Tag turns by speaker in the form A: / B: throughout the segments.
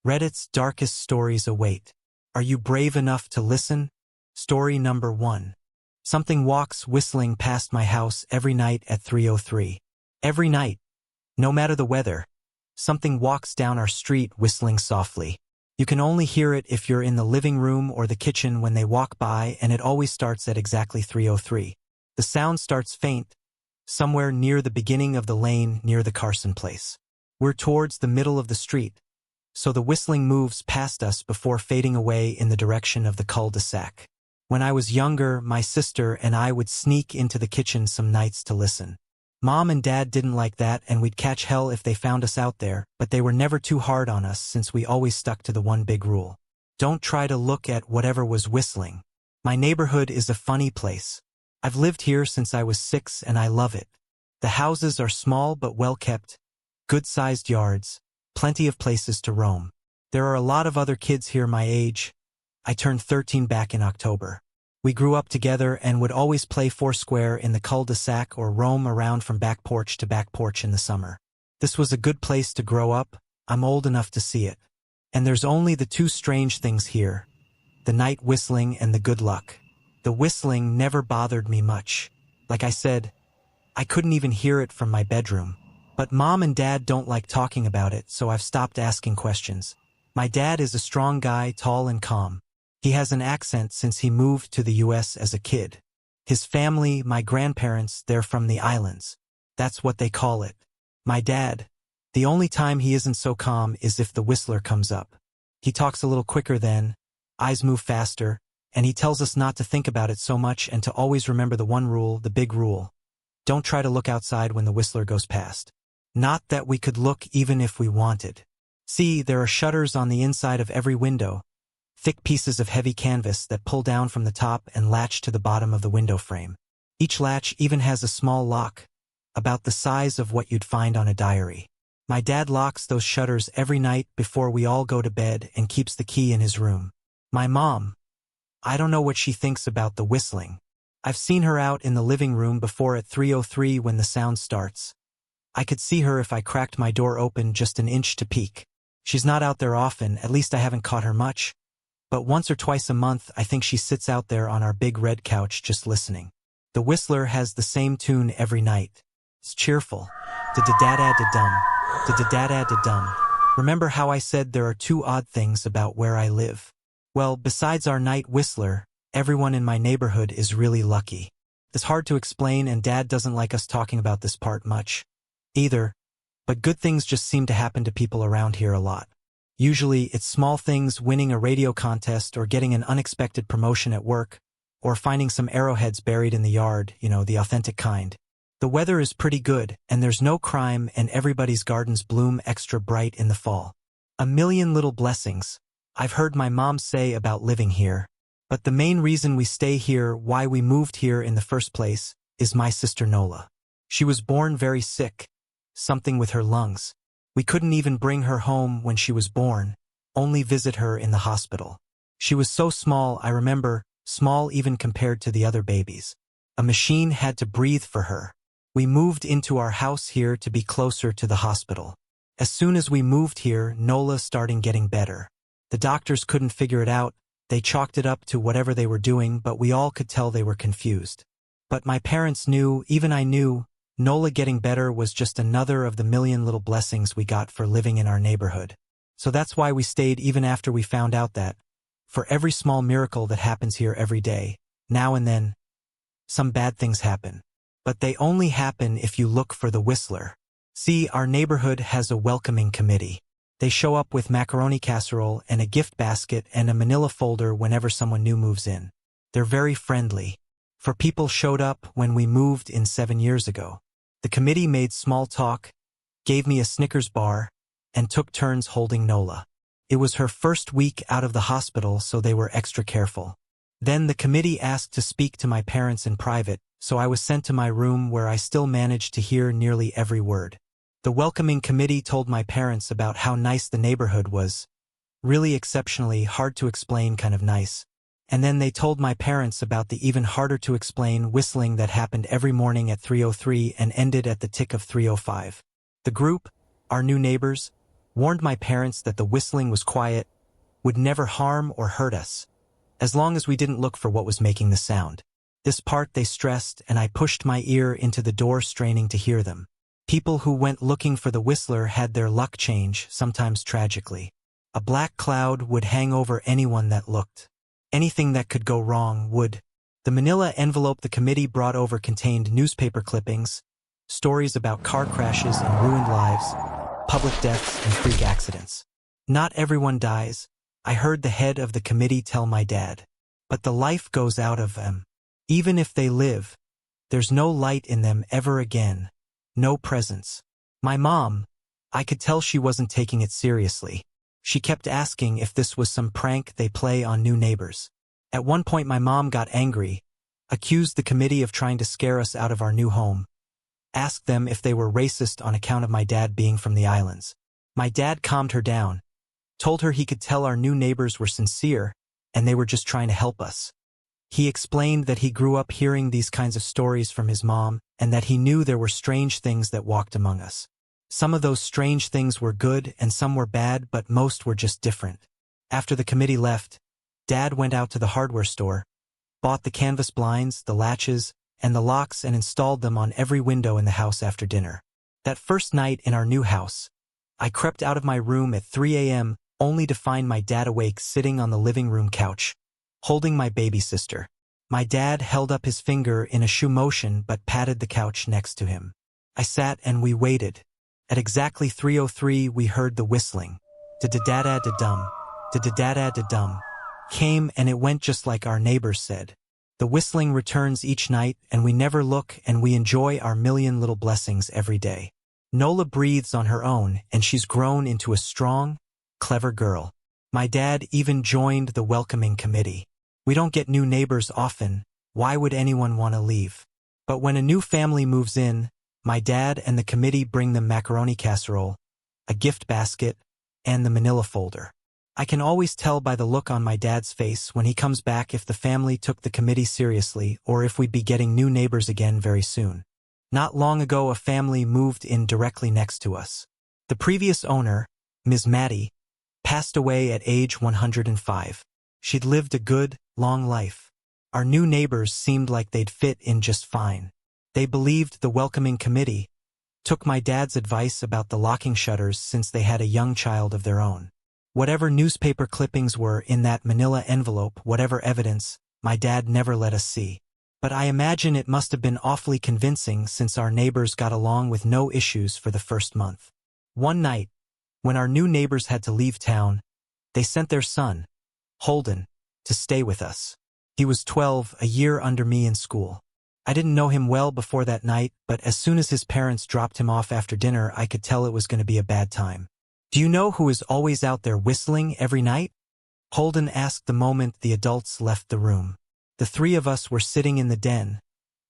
A: Reddit's darkest stories await. Are you brave enough to listen? Story number 1. Something walks whistling past my house every night at 3:03. Every night, no matter the weather, something walks down our street whistling softly. You can only hear it if you're in the living room or the kitchen when they walk by, and it always starts at exactly 3:03. The sound starts faint, somewhere near the beginning of the lane near the Carson place. We're towards the middle of the street, so the whistling moves past us before fading away in the direction of the cul-de-sac. When I was younger, my sister and I would sneak into the kitchen some nights to listen. Mom and Dad didn't like that, and we'd catch hell if they found us out there, but they were never too hard on us since we always stuck to the one big rule. Don't try to look at whatever was whistling. My neighborhood is a funny place. I've lived here since I was 6 and I love it. The houses are small but well kept, good-sized yards, plenty of places to roam. There are a lot of other kids here my age. I turned 13 back in October. We grew up together and would always play foursquare in the cul-de-sac or roam around from back porch to back porch in the summer. This was a good place to grow up. I'm old enough to see it. And there's only the two strange things here: the night whistling and the good luck. The whistling never bothered me much. Like I said, I couldn't even hear it from my bedroom. But Mom and Dad don't like talking about it, so I've stopped asking questions. My dad is a strong guy, tall and calm. He has an accent since he moved to the US as a kid. His family, my grandparents, they're from the islands. That's what they call it. My dad, the only time he isn't so calm is if the whistler comes up. He talks a little quicker then, eyes move faster, and he tells us not to think about it so much and to always remember the one rule, the big rule. Don't try to look outside when the whistler goes past. Not that we could look even if we wanted. See, there are shutters on the inside of every window, thick pieces of heavy canvas that pull down from the top and latch to the bottom of the window frame. Each latch even has a small lock, about the size of what you'd find on a diary. My dad locks those shutters every night before we all go to bed and keeps the key in his room. My mom, I don't know what she thinks about the whistling. I've seen her out in the living room before at 3:03 when the sound starts. I could see her if I cracked my door open just an inch to peek. She's not out there often, at least I haven't caught her much. But once or twice a month, I think she sits out there on our big red couch just listening. The whistler has the same tune every night. It's cheerful. Da-da-da-da-da-dum. Da-da-da-da-da-dum. Remember how I said there are two odd things about where I live? Well, besides our night whistler, everyone in my neighborhood is really lucky. It's hard to explain, and Dad doesn't like us talking about this part much either, but good things just seem to happen to people around here a lot. Usually, it's small things: winning a radio contest or getting an unexpected promotion at work, or finding some arrowheads buried in the yard, the authentic kind. The weather is pretty good, and there's no crime, and everybody's gardens bloom extra bright in the fall. A million little blessings, I've heard my mom say about living here. But the main reason we stay here, why we moved here in the first place, is my sister Nola. She was born very sick, something with her lungs. We couldn't even bring her home when she was born, only visit her in the hospital. She was so small, I remember, small even compared to the other babies. A machine had to breathe for her. We moved into our house here to be closer to the hospital. As soon as we moved here, Nola started getting better. The doctors couldn't figure it out. They chalked it up to whatever they were doing, but we all could tell they were confused. But my parents knew, even I knew, Nola getting better was just another of the million little blessings we got for living in our neighborhood. So that's why we stayed even after we found out that, for every small miracle that happens here every day, now and then, some bad things happen. But they only happen if you look for the whistler. See, our neighborhood has a welcoming committee. They show up with macaroni casserole and a gift basket and a manila folder whenever someone new moves in. They're very friendly. For people showed up when we moved in 7 years ago. The committee made small talk, gave me a Snickers bar, and took turns holding Nola. It was her first week out of the hospital, so they were extra careful. Then the committee asked to speak to my parents in private, so I was sent to my room where I still managed to hear nearly every word. The welcoming committee told my parents about how nice the neighborhood was. Really exceptionally hard to explain kind of nice. And then they told my parents about the even harder to explain whistling that happened every morning at 3:03 and ended at the tick of 3:05. The group, our new neighbors, warned my parents that the whistling was quiet, would never harm or hurt us, as long as we didn't look for what was making the sound. This part they stressed, and I pushed my ear into the door straining to hear them. People who went looking for the whistler had their luck change, sometimes tragically. A black cloud would hang over anyone that looked. Anything that could go wrong would. The manila envelope the committee brought over contained newspaper clippings, stories about car crashes and ruined lives, public deaths and freak accidents. Not everyone dies, I heard the head of the committee tell my dad. But the life goes out of them. Even if they live, there's no light in them ever again. No presence. My mom, I could tell she wasn't taking it seriously. She kept asking if this was some prank they play on new neighbors. At one point my mom got angry, accused the committee of trying to scare us out of our new home, asked them if they were racist on account of my dad being from the islands. My dad calmed her down, told her he could tell our new neighbors were sincere and they were just trying to help us. He explained that he grew up hearing these kinds of stories from his mom and that he knew there were strange things that walked among us. Some of those strange things were good and some were bad, but most were just different. After the committee left, Dad went out to the hardware store, bought the canvas blinds, the latches, and the locks and installed them on every window in the house after dinner. That first night in our new house, I crept out of my room at 3 a.m. only to find my dad awake sitting on the living room couch, holding my baby sister. My dad held up his finger in a shoe motion but patted the couch next to him. I sat and we waited. At exactly 3:03 we heard the whistling. Da-da-da-da-da-dum. Da-da-da-da-da-dum. Came and it went just like our neighbors said. The whistling returns each night and we never look and we enjoy our million little blessings every day. Nola breathes on her own and she's grown into a strong, clever girl. My dad even joined the welcoming committee. We don't get new neighbors often, why would anyone want to leave? But when a new family moves in, my dad and the committee bring them macaroni casserole, a gift basket, and the manila folder. I can always tell by the look on my dad's face when he comes back if the family took the committee seriously or if we'd be getting new neighbors again very soon. Not long ago a family moved in directly next to us. The previous owner, Ms. Maddie, passed away at age 105. She'd lived a good, long life. Our new neighbors seemed like they'd fit in just fine. They believed the welcoming committee, took my dad's advice about the locking shutters since they had a young child of their own. Whatever newspaper clippings were in that manila envelope, whatever evidence, my dad never let us see. But I imagine it must have been awfully convincing since our neighbors got along with no issues for the first month. One night, when our new neighbors had to leave town, they sent their son, Holden, to stay with us. He was 12, a year under me in school. I didn't know him well before that night, but as soon as his parents dropped him off after dinner, I could tell it was going to be a bad time. Do you know who is always out there whistling every night? Holden asked the moment the adults left the room. The three of us were sitting in the den,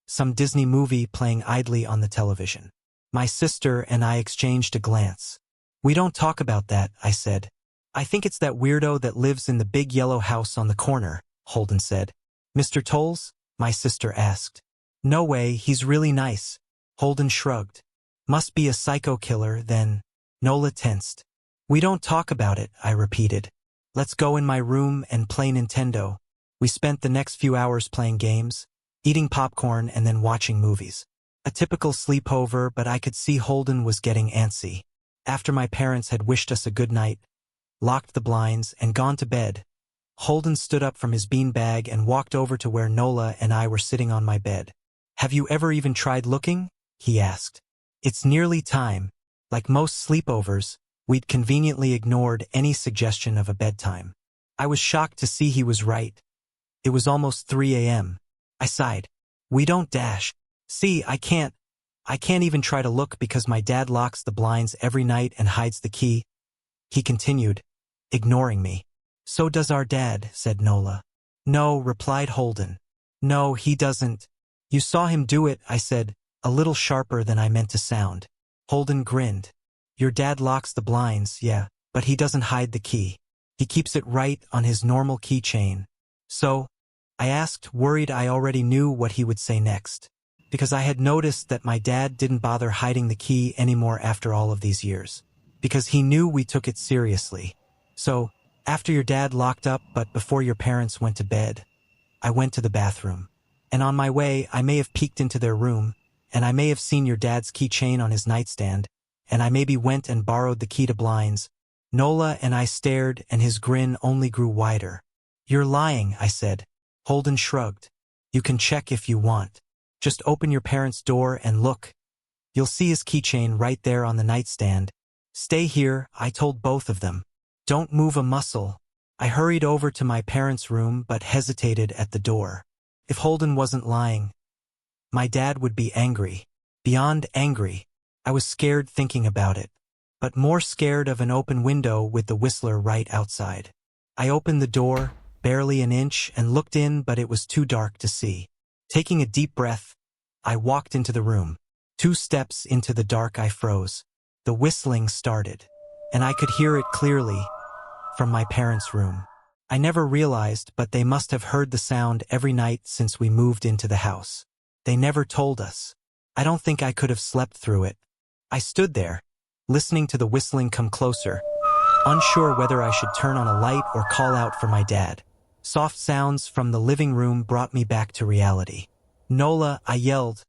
A: some Disney movie playing idly on the television. My sister and I exchanged a glance. We don't talk about that, I said. I think it's that weirdo that lives in the big yellow house on the corner, Holden said. Mr. Tolles? My sister asked. No way, he's really nice. Holden shrugged. Must be a psycho killer, then. Nola tensed. We don't talk about it, I repeated. Let's go in my room and play Nintendo. We spent the next few hours playing games, eating popcorn and then watching movies. A typical sleepover, but I could see Holden was getting antsy. After my parents had wished us a good night, locked the blinds, and gone to bed, Holden stood up from his beanbag and walked over to where Nola and I were sitting on my bed. Have you ever even tried looking? He asked. It's nearly time. Like most sleepovers, we'd conveniently ignored any suggestion of a bedtime. I was shocked to see he was right. It was almost 3 a.m. I sighed. We don't dash. See, I can't even try to look because my dad locks the blinds every night and hides the key. He continued, ignoring me. So does our dad, said Nola. No, replied Holden. No, he doesn't. You saw him do it, I said, a little sharper than I meant to sound. Holden grinned. Your dad locks the blinds, yeah, but he doesn't hide the key. He keeps it right on his normal keychain. So, I asked, worried I already knew what he would say next, because I had noticed that my dad didn't bother hiding the key anymore after all of these years. because he knew we took it seriously. So, after your dad locked up but before your parents went to bed, I went to the bathroom. And on my way, I may have peeked into their room, and I may have seen your dad's keychain on his nightstand, and I maybe went and borrowed the key to blinds. Nola and I stared, and his grin only grew wider. You're lying, I said. Holden shrugged. You can check if you want. Just open your parents' door and look. You'll see his keychain right there on the nightstand. Stay here, I told both of them. Don't move a muscle. I hurried over to my parents' room but hesitated at the door. If Holden wasn't lying, my dad would be angry. Beyond angry, I was scared thinking about it, but more scared of an open window with the Whistler right outside. I opened the door, barely an inch, and looked in, but it was too dark to see. Taking a deep breath, I walked into the room. 2 steps into the dark, I froze. The whistling started, and I could hear it clearly from my parents' room. I never realized, but they must have heard the sound every night since we moved into the house. They never told us. I don't think I could have slept through it. I stood there, listening to the whistling come closer, unsure whether I should turn on a light or call out for my dad. Soft sounds from the living room brought me back to reality. Nola, I yelled,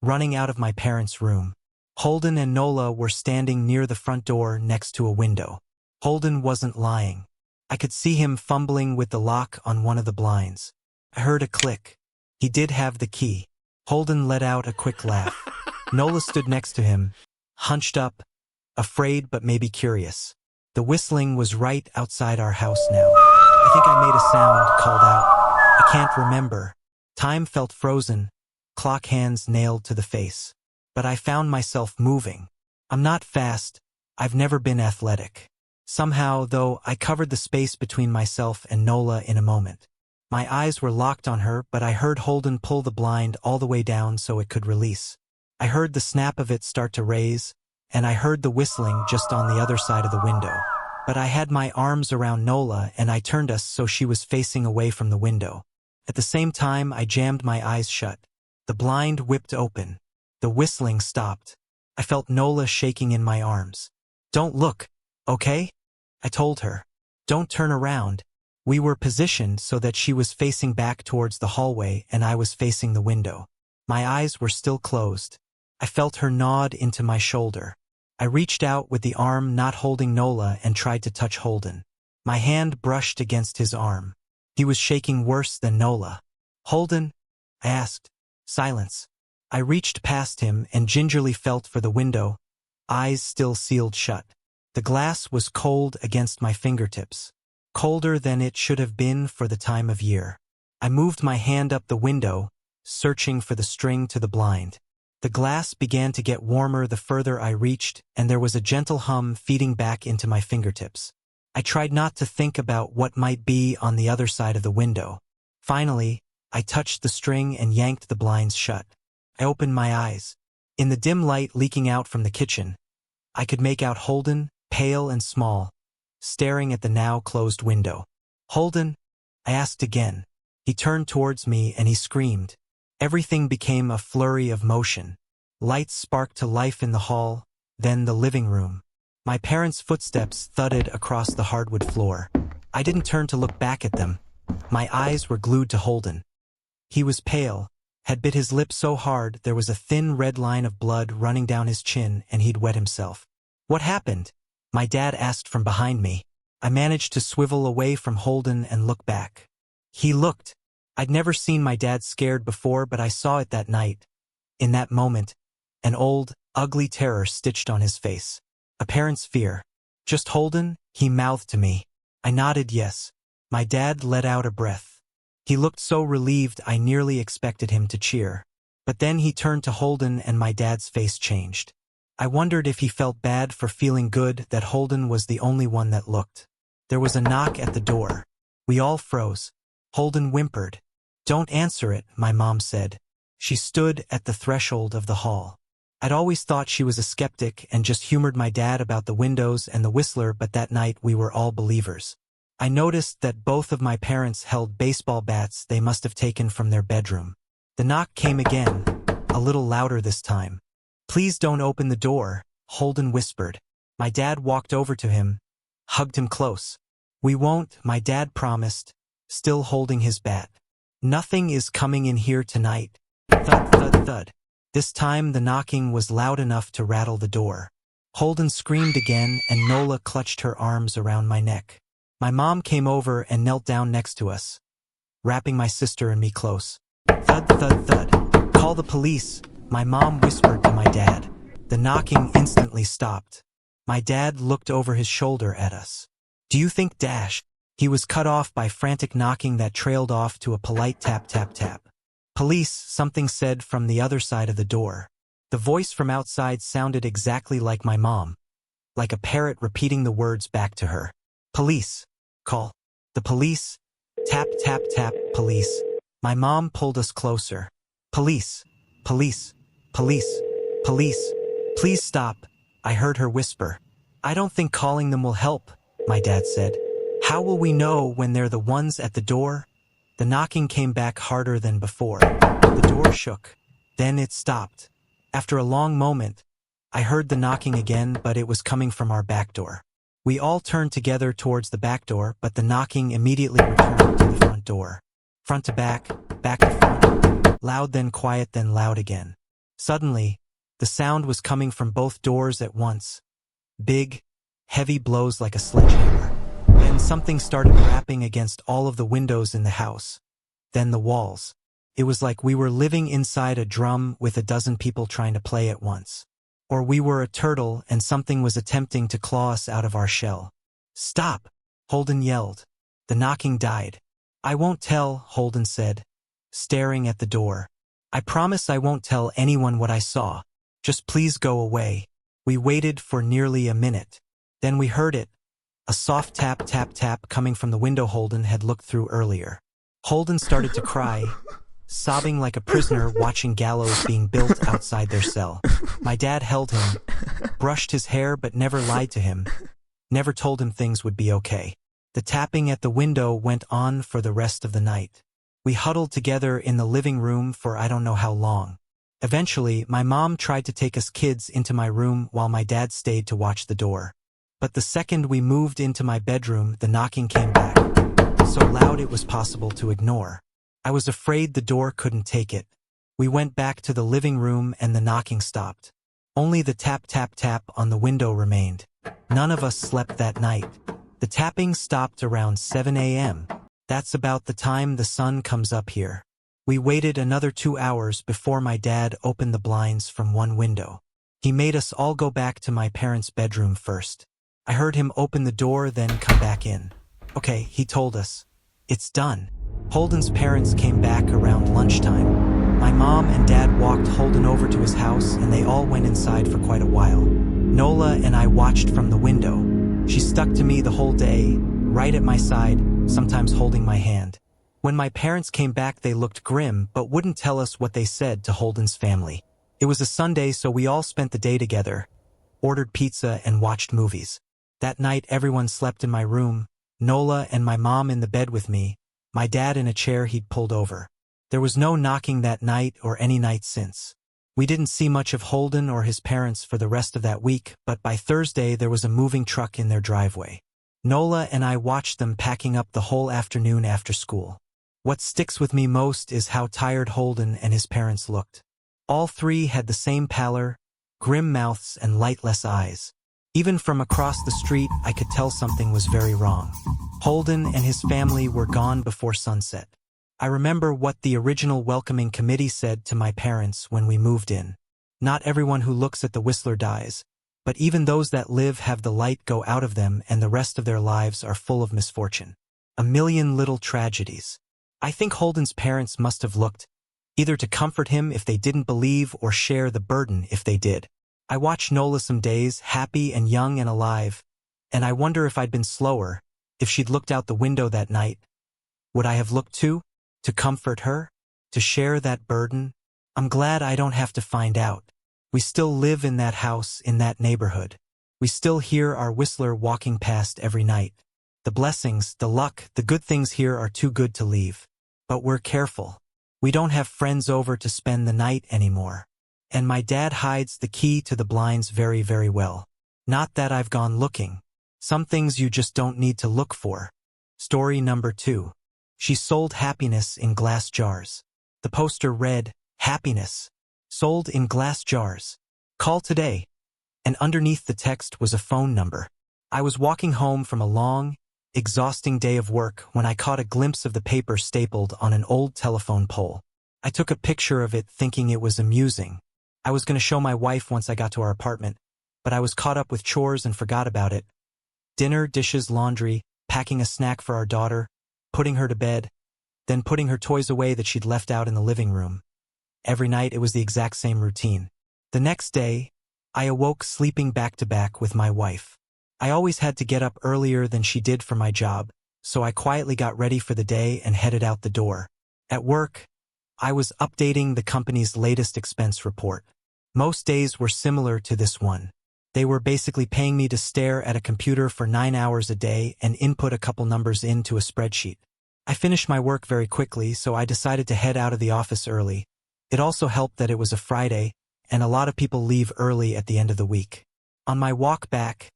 A: running out of my parents' room. Holden and Nola were standing near the front door next to a window. Holden wasn't lying. I could see him fumbling with the lock on one of the blinds. I heard a click. He did have the key. Holden let out a quick laugh. Nola stood next to him, hunched up, afraid but maybe curious. The whistling was right outside our house now. I think I made a sound, called out. I can't remember. Time felt frozen, clock hands nailed to the face. But I found myself moving. I'm not fast. I've never been athletic. Somehow, though, I covered the space between myself and Nola in a moment. My eyes were locked on her, but I heard Holden pull the blind all the way down so it could release. I heard the snap of it start to raise, and I heard the whistling just on the other side of the window. But I had my arms around Nola and I turned us so she was facing away from the window. At the same time, I jammed my eyes shut. The blind whipped open. The whistling stopped. I felt Nola shaking in my arms. Don't look, okay? I told her. Don't turn around. We were positioned so that she was facing back towards the hallway and I was facing the window. My eyes were still closed. I felt her nod into my shoulder. I reached out with the arm not holding Nola and tried to touch Holden. My hand brushed against his arm. He was shaking worse than Nola. Holden? I asked. Silence. I reached past him and gingerly felt for the window, eyes still sealed shut. The glass was cold against my fingertips, colder than it should have been for the time of year. I moved my hand up the window, searching for the string to the blind. The glass began to get warmer the further I reached, and there was a gentle hum feeding back into my fingertips. I tried not to think about what might be on the other side of the window. Finally, I touched the string and yanked the blinds shut. I opened my eyes. In the dim light leaking out from the kitchen, I could make out Holden, pale and small, staring at the now closed window. Holden? I asked again. He turned towards me and he screamed. Everything became a flurry of motion. Lights sparked to life in the hall, then the living room. My parents' footsteps thudded across the hardwood floor. I didn't turn to look back at them. My eyes were glued to Holden. He was pale, had bit his lip so hard there was a thin red line of blood running down his chin and he'd wet himself. What happened? My dad asked from behind me. I managed to swivel away from Holden and look back. He looked. I'd never seen my dad scared before, but I saw it that night. In that moment, an old, ugly terror stitched on his face. A parent's fear. Just Holden? He mouthed to me. I nodded yes. My dad let out a breath. He looked so relieved I nearly expected him to cheer. But then he turned to Holden and my dad's face changed. I wondered if he felt bad for feeling good that Holden was the only one that looked. There was a knock at the door. We all froze. Holden whimpered. Don't answer it, my mom said. She stood at the threshold of the hall. I'd always thought she was a skeptic and just humored my dad about the windows and the Whistler, but that night we were all believers. I noticed that both of my parents held baseball bats they must have taken from their bedroom. The knock came again, a little louder this time. Please don't open the door, Holden whispered. My dad walked over to him, hugged him close. "We won't," my dad promised, still holding his bat. "Nothing is coming in here tonight." Thud, thud, thud. This time the knocking was loud enough to rattle the door. Holden screamed again, and Nola clutched her arms around my neck. My mom came over and knelt down next to us, wrapping my sister and me close. Thud, thud, thud. "Call the police," my mom whispered to my dad. The knocking instantly stopped. My dad looked over his shoulder at us. "Do you think dash?" He was cut off by frantic knocking that trailed off to a polite tap, tap, tap. "Police," something said from the other side of the door. The voice from outside sounded exactly like my mom, like a parrot repeating the words back to her. "Police. Call. The police." Tap, tap, tap, "Police." My mom pulled us closer. "Police. Police. Police. Police. Please stop," I heard her whisper. "I don't think calling them will help," my dad said. "How will we know when they're the ones at the door?" The knocking came back harder than before. The door shook. Then it stopped. After a long moment, I heard the knocking again, but it was coming from our back door. We all turned together towards the back door, but the knocking immediately returned to the front door. Front to back to front. Loud, then quiet, then loud again. Suddenly, the sound was coming from both doors at once. Big, heavy blows like a sledgehammer. Then something started rapping against all of the windows in the house. Then the walls. It was like we were living inside a drum with a dozen people trying to play at once. Or we were a turtle and something was attempting to claw us out of our shell. "Stop!" Holden yelled. The knocking died. "I won't tell," Holden said, staring at the door. "I promise I won't tell anyone what I saw. Just please go away." We waited for nearly a minute. Then we heard it. A soft tap, tap, tap coming from the window Holden had looked through earlier. Holden started to cry, sobbing like a prisoner watching gallows being built outside their cell. My dad held him, brushed his hair but never lied to him, never told him things would be okay. The tapping at the window went on for the rest of the night. We huddled together in the living room for I don't know how long. Eventually, my mom tried to take us kids into my room while my dad stayed to watch the door. But the second we moved into my bedroom, the knocking came back, so loud it was possible to ignore. I was afraid the door couldn't take it. We went back to the living room and the knocking stopped. Only the tap, tap, tap on the window remained. None of us slept that night. The tapping stopped around 7 a.m. That's about the time the sun comes up here. We waited another 2 hours before my dad opened the blinds from one window. He made us all go back to my parents' bedroom first. I heard him open the door, then come back in. "Okay," he told us. "It's done." Holden's parents came back around lunchtime. My mom and dad walked Holden over to his house and they all went inside for quite a while. Nola and I watched from the window. She stuck to me the whole day, right at my side, sometimes holding my hand. When my parents came back, they looked grim but wouldn't tell us what they said to Holden's family. It was a Sunday, so we all spent the day together, ordered pizza and watched movies. That night everyone slept in my room, Nola and my mom in the bed with me, my dad in a chair he'd pulled over. There was no knocking that night or any night since. We didn't see much of Holden or his parents for the rest of that week, but by Thursday there was a moving truck in their driveway. Nola and I watched them packing up the whole afternoon after school. What sticks with me most is how tired Holden and his parents looked. All three had the same pallor, grim mouths and lightless eyes. Even from across the street, I could tell something was very wrong. Holden and his family were gone before sunset. I remember what the original welcoming committee said to my parents when we moved in. "Not everyone who looks at the Whistler dies, but even those that live have the light go out of them and the rest of their lives are full of misfortune. A million little tragedies." I think Holden's parents must have looked, either to comfort him if they didn't believe or share the burden if they did. I watched Nola some days, happy and young and alive, and I wonder if I'd been slower, if she'd looked out the window that night. Would I have looked too? To comfort her? To share that burden? I'm glad I don't have to find out. We still live in that house, in that neighborhood. We still hear our Whistler walking past every night. The blessings, the luck, the good things here are too good to leave. But we're careful. We don't have friends over to spend the night anymore. And my dad hides the key to the blinds very, very well. Not that I've gone looking. Some things you just don't need to look for. Story number 2. She sold happiness in glass jars. The poster read, "Happiness. Sold in glass jars. Call today." And underneath the text was a phone number. I was walking home from a long, exhausting day of work when I caught a glimpse of the paper stapled on an old telephone pole. I took a picture of it thinking it was amusing. I was going to show my wife once I got to our apartment, but I was caught up with chores and forgot about it. Dinner, dishes, laundry, packing a snack for our daughter, putting her to bed, then putting her toys away that she'd left out in the living room. Every night it was the exact same routine. The next day, I awoke sleeping back to back with my wife. I always had to get up earlier than she did for my job, so I quietly got ready for the day and headed out the door. At work, I was updating the company's latest expense report. Most days were similar to this one. They were basically paying me to stare at a computer for 9 hours a day and input a couple numbers into a spreadsheet. I finished my work very quickly, so I decided to head out of the office early. It also helped that it was a Friday, and a lot of people leave early at the end of the week. On my walk back,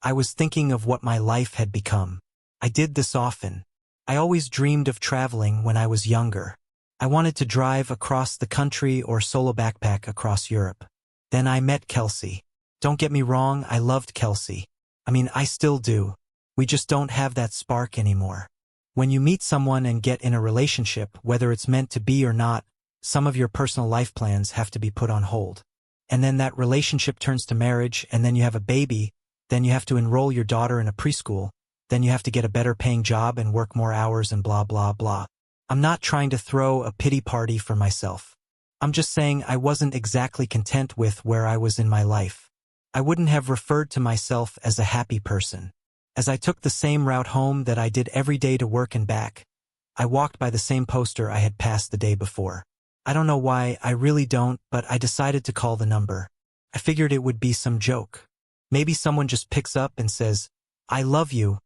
A: I was thinking of what my life had become. I did this often. I always dreamed of traveling when I was younger. I wanted to drive across the country or solo backpack across Europe. Then I met Kelsey. Don't get me wrong, I loved Kelsey. I still do. We just don't have that spark anymore. When you meet someone and get in a relationship, whether it's meant to be or not, some of your personal life plans have to be put on hold. And then that relationship turns to marriage, and then you have a baby, then you have to enroll your daughter in a preschool, then you have to get a better paying job and work more hours and blah blah blah. I'm not trying to throw a pity party for myself. I'm just saying I wasn't exactly content with where I was in my life. I wouldn't have referred to myself as a happy person. As I took the same route home that I did every day to work and back, I walked by the same poster I had passed the day before. I don't know why, I really don't, but I decided to call the number. I figured it would be some joke. Maybe someone just picks up and says, "I love you,"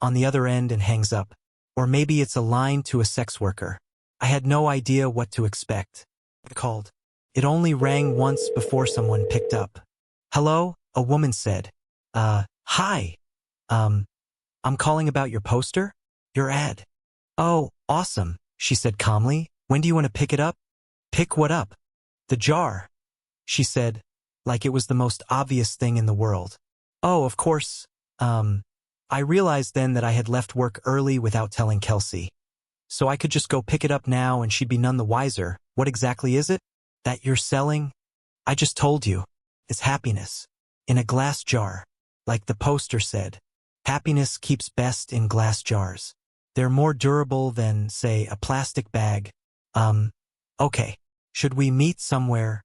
A: on the other end and hangs up. Or maybe it's a line to a sex worker. I had no idea what to expect. I called. It only rang once before someone picked up. "Hello?" a woman said. Hi. I'm calling about your poster? Your ad." "Oh, awesome," she said calmly. "When do you want to pick it up?" "Pick what up?" "The jar," she said, like it was the most obvious thing in the world. "Oh, of course, I realized then that I had left work early without telling Kelsey. So I could just go pick it up now and she'd be none the wiser. "What exactly is it that you're selling?" "I just told you. It's happiness. In a glass jar. Like the poster said. Happiness keeps best in glass jars. They're more durable than, say, a plastic bag." Okay. Should we meet somewhere?"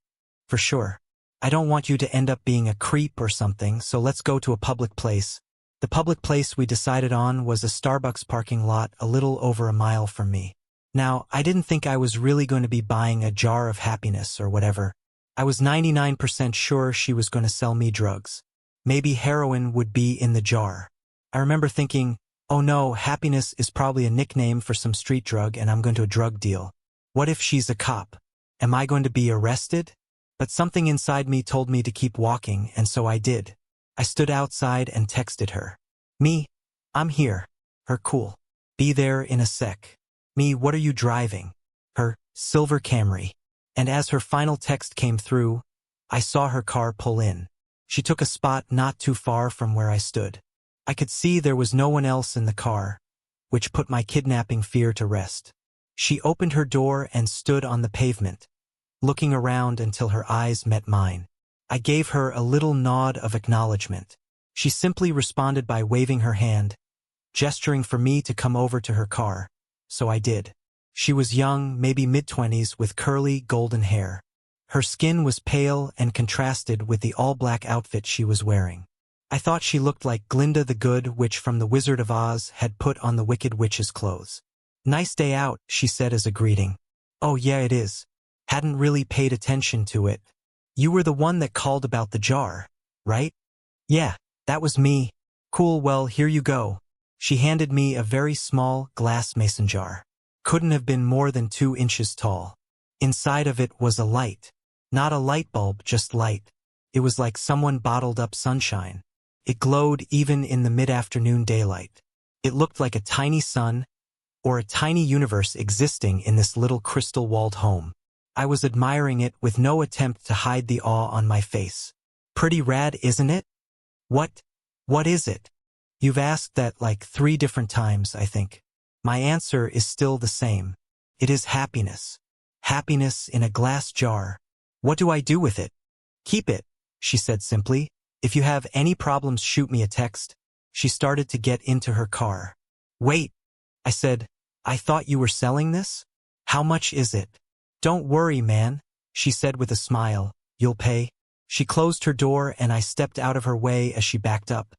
A: "For sure. I don't want you to end up being a creep or something, so let's go to a public place." The public place we decided on was a Starbucks parking lot a little over a mile from me. Now, I didn't think I was really going to be buying a jar of happiness or whatever. I was 99% sure she was going to sell me drugs. Maybe heroin would be in the jar. I remember thinking, oh no, happiness is probably a nickname for some street drug and I'm going to a drug deal. What if she's a cop? Am I going to be arrested? But something inside me told me to keep walking, and so I did. I stood outside and texted her. "Me, I'm here." Her, "Cool. Be there in a sec." Me, "What are you driving?" Her, "Silver Camry." And as her final text came through, I saw her car pull in. She took a spot not too far from where I stood. I could see there was no one else in the car, which put my kidnapping fear to rest. She opened her door and stood on the pavement, looking around until her eyes met mine. I gave her a little nod of acknowledgement. She simply responded by waving her hand, gesturing for me to come over to her car, so I did. She was young, maybe mid-20s, with curly, golden hair. Her skin was pale and contrasted with the all-black outfit she was wearing. I thought she looked like Glinda the Good Witch from The Wizard of Oz had put on the Wicked Witch's clothes. "Nice day out," she said as a greeting. "Oh yeah, it is. Hadn't really paid attention to it. You were the one that called about the jar, right?" "Yeah, that was me." "Cool, well, here you go." She handed me a very small glass mason jar. Couldn't have been more than 2 inches tall. Inside of it was a light. Not a light bulb, just light. It was like someone bottled up sunshine. It glowed even in the mid-afternoon daylight. It looked like a tiny sun, or a tiny universe existing in this little crystal-walled home. I was admiring it with no attempt to hide the awe on my face. Pretty rad, isn't it? What is it? You've asked that like 3 different times, I think. My answer is still the same. It is happiness. Happiness in a glass jar. What do I do with it? Keep it, she said simply. If you have any problems, shoot me a text. She started to get into her car. Wait, I said, I thought you were selling this? How much is it? Don't worry, man, she said with a smile. You'll pay. She closed her door and I stepped out of her way as she backed up,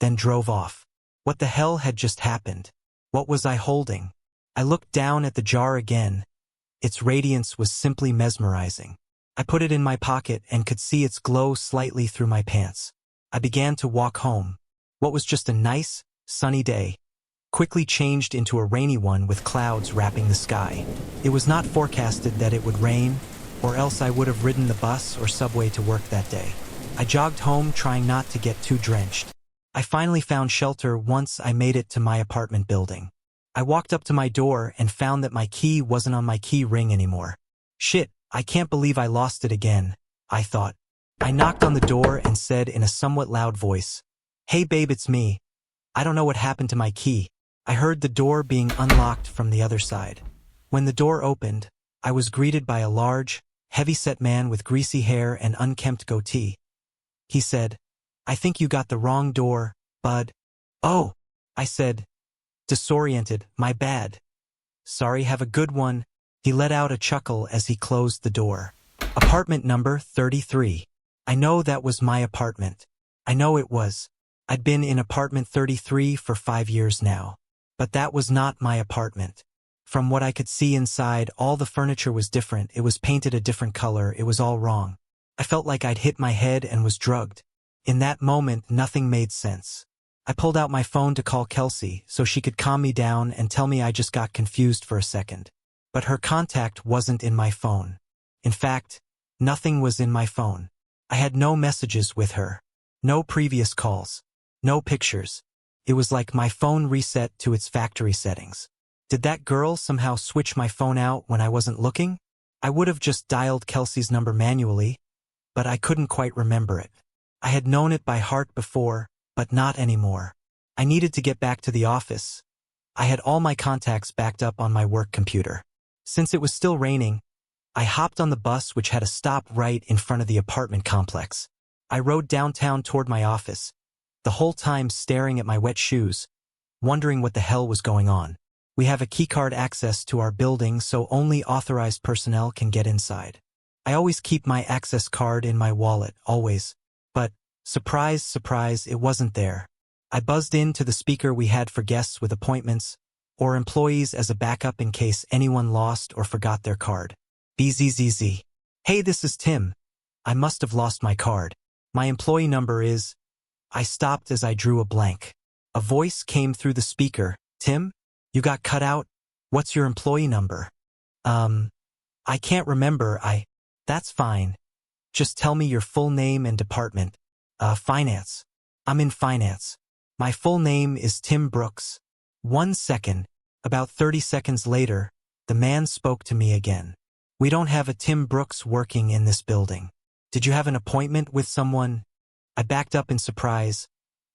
A: then drove off. What the hell had just happened? What was I holding? I looked down at the jar again. Its radiance was simply mesmerizing. I put it in my pocket and could see its glow slightly through my pants. I began to walk home. What was just a nice, sunny day quickly changed into a rainy one with clouds wrapping the sky. It was not forecasted that it would rain, or else I would have ridden the bus or subway to work that day. I jogged home, trying not to get too drenched. I finally found shelter once I made it to my apartment building. I walked up to my door and found that my key wasn't on my key ring anymore. Shit, I can't believe I lost it again, I thought. I knocked on the door and said in a somewhat loud voice, "Hey babe, it's me. I don't know what happened to my key." I heard the door being unlocked from the other side. When the door opened, I was greeted by a large, heavy-set man with greasy hair and unkempt goatee. He said, "I think you got the wrong door, bud." "Oh," I said, disoriented, "my bad." "Sorry, have a good one." He let out a chuckle as he closed the door. Apartment number 33. I know that was my apartment. I know it was. I'd been in apartment 33 for 5 years now. But that was not my apartment. From what I could see inside, all the furniture was different. It was painted a different color. It was all wrong. I felt like I'd hit my head and was drugged. In that moment, nothing made sense. I pulled out my phone to call Kelsey so she could calm me down and tell me I just got confused for a second. But her contact wasn't in my phone. In fact, nothing was in my phone. I had no messages with her. No previous calls. No pictures. It was like my phone reset to its factory settings. Did that girl somehow switch my phone out when I wasn't looking? I would have just dialed Kelsey's number manually, but I couldn't quite remember it. I had known it by heart before, but not anymore. I needed to get back to the office. I had all my contacts backed up on my work computer. Since it was still raining, I hopped on the bus, which had a stop right in front of the apartment complex. I rode downtown toward my office, the whole time staring at my wet shoes, wondering what the hell was going on. We have a keycard access to our building, so only authorized personnel can get inside. I always keep my access card in my wallet, always. But, surprise, surprise, it wasn't there. I buzzed into the speaker we had for guests with appointments, or employees as a backup in case anyone lost or forgot their card. BZZZ. "Hey, this is Tim. I must have lost my card. My employee number is..." I stopped as I drew a blank. A voice came through the speaker. "Tim? You got cut out? What's your employee number?" I can't remember. That's fine. Just tell me your full name and department." Finance. I'm in finance. My full name is Tim Brooks." 1 second. About 30 seconds later, the man spoke to me again. "We don't have a Tim Brooks working in this building. Did you have an appointment with someone?" I backed up in surprise,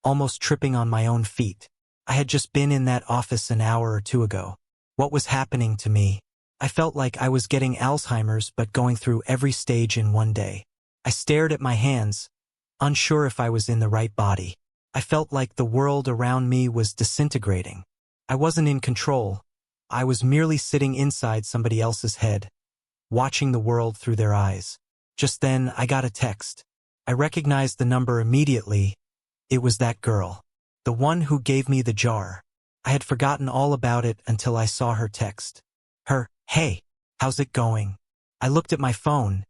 A: almost tripping on my own feet. I had just been in that office an hour or two ago. What was happening to me? I felt like I was getting Alzheimer's but going through every stage in one day. I stared at my hands, unsure if I was in the right body. I felt like the world around me was disintegrating. I wasn't in control. I was merely sitting inside somebody else's head, watching the world through their eyes. Just then, I got a text. I recognized the number immediately. It was that girl. The one who gave me the jar. I had forgotten all about it until I saw her text. "Hey, how's it going?" I looked at my phone,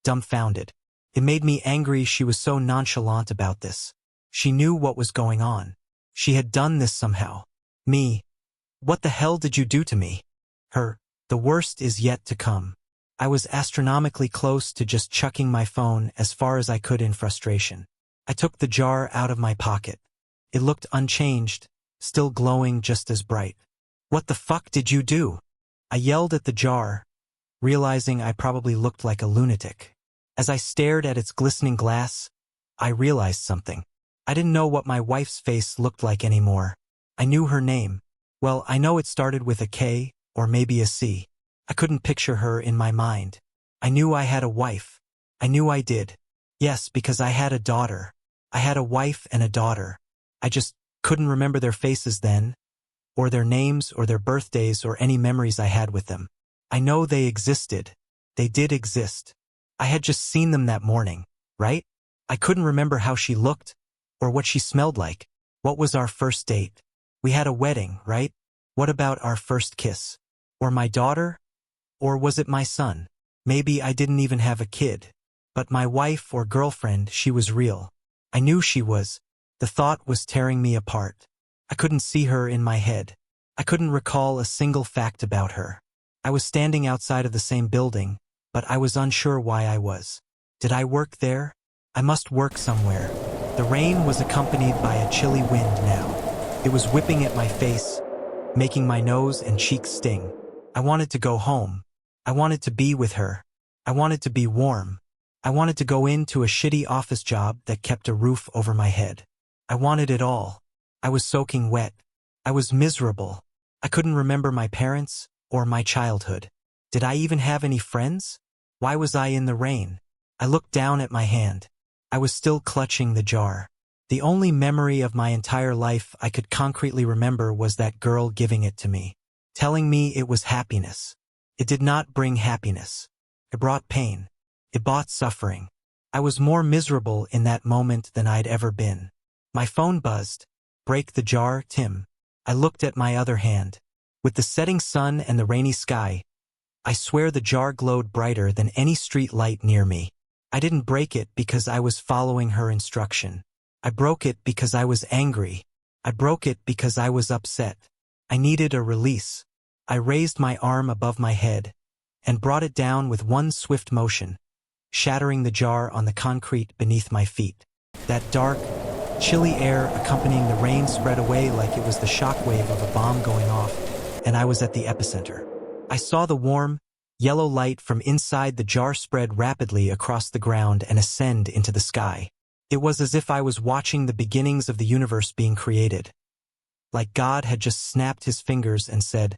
A: dumbfounded. It made me angry she was so nonchalant about this. She knew what was going on. She had done this somehow. Me. What the hell did you do to me? The worst is yet to come. I was astronomically close to just chucking my phone as far as I could in frustration. I took the jar out of my pocket. It looked unchanged, still glowing just as bright. "What the fuck did you do?" I yelled at the jar, realizing I probably looked like a lunatic. As I stared at its glistening glass, I realized something. I didn't know what my wife's face looked like anymore. I knew her name. Well, I know it started with a K, or maybe a C. I couldn't picture her in my mind. I knew I had a wife. I knew I did. Yes, because I had a daughter. I had a wife and a daughter. I just couldn't remember their faces then, or their names, or their birthdays, or any memories I had with them. I know they existed. They did exist. I had just seen them that morning, right? I couldn't remember how she looked, or what she smelled like. What was our first date? We had a wedding, right? What about our first kiss? Or my daughter? Or was it my son? Maybe I didn't even have a kid. But my wife or girlfriend, she was real. I knew she was. The thought was tearing me apart. I couldn't see her in my head. I couldn't recall a single fact about her. I was standing outside of the same building, but I was unsure why I was. Did I work there? I must work somewhere. The rain was accompanied by a chilly wind now. It was whipping at my face, making my nose and cheeks sting. I wanted to go home. I wanted to be with her. I wanted to be warm. I wanted to go into a shitty office job that kept a roof over my head. I wanted it all. I was soaking wet. I was miserable. I couldn't remember my parents or my childhood. Did I even have any friends? Why was I in the rain? I looked down at my hand. I was still clutching the jar. The only memory of my entire life I could concretely remember was that girl giving it to me, telling me it was happiness. It did not bring happiness. It brought pain. It brought suffering. I was more miserable in that moment than I'd ever been. My phone buzzed. "Break the jar, Tim." I looked at my other hand. With the setting sun and the rainy sky, I swear the jar glowed brighter than any street light near me. I didn't break it because I was following her instruction. I broke it because I was angry. I broke it because I was upset. I needed a release. I raised my arm above my head and brought it down with one swift motion, shattering the jar on the concrete beneath my feet. That dark, chilly air accompanying the rain spread away like it was the shockwave of a bomb going off, and I was at the epicenter. I saw the warm, yellow light from inside the jar spread rapidly across the ground and ascend into the sky. It was as if I was watching the beginnings of the universe being created. Like God had just snapped his fingers and said,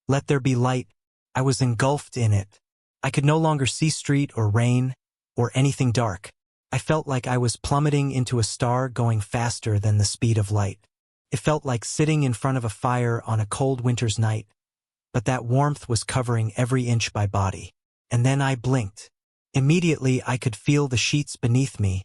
A: "Let there be light." I was engulfed in it. I could no longer see street or rain or anything dark. I felt like I was plummeting into a star going faster than the speed of light. It felt like sitting in front of a fire on a cold winter's night, but that warmth was covering every inch of my body. And then I blinked. Immediately I could feel the sheets beneath me,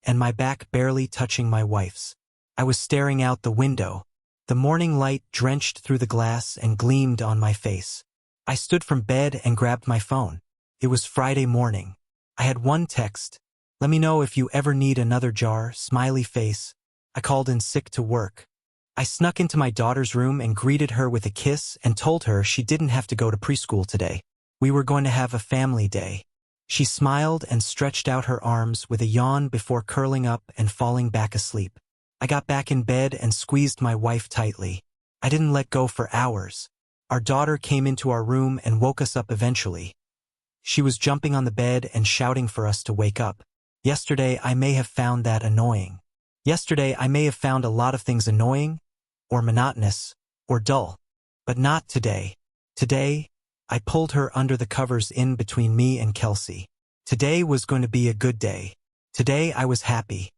A: and my back barely touching my wife's. I was staring out the window. The morning light drenched through the glass and gleamed on my face. I stood from bed and grabbed my phone. It was Friday morning. I had one text. "Let me know if you ever need another jar, smiley face." I called in sick to work. I snuck into my daughter's room and greeted her with a kiss and told her she didn't have to go to preschool today. We were going to have a family day. She smiled and stretched out her arms with a yawn before curling up and falling back asleep. I got back in bed and squeezed my wife tightly. I didn't let go for hours. Our daughter came into our room and woke us up eventually. She was jumping on the bed and shouting for us to wake up. Yesterday, I may have found that annoying. Yesterday, I may have found a lot of things annoying, or monotonous, or dull. But not today. Today, I pulled her under the covers in between me and Kelsey. Today was going to be a good day. Today I was happy.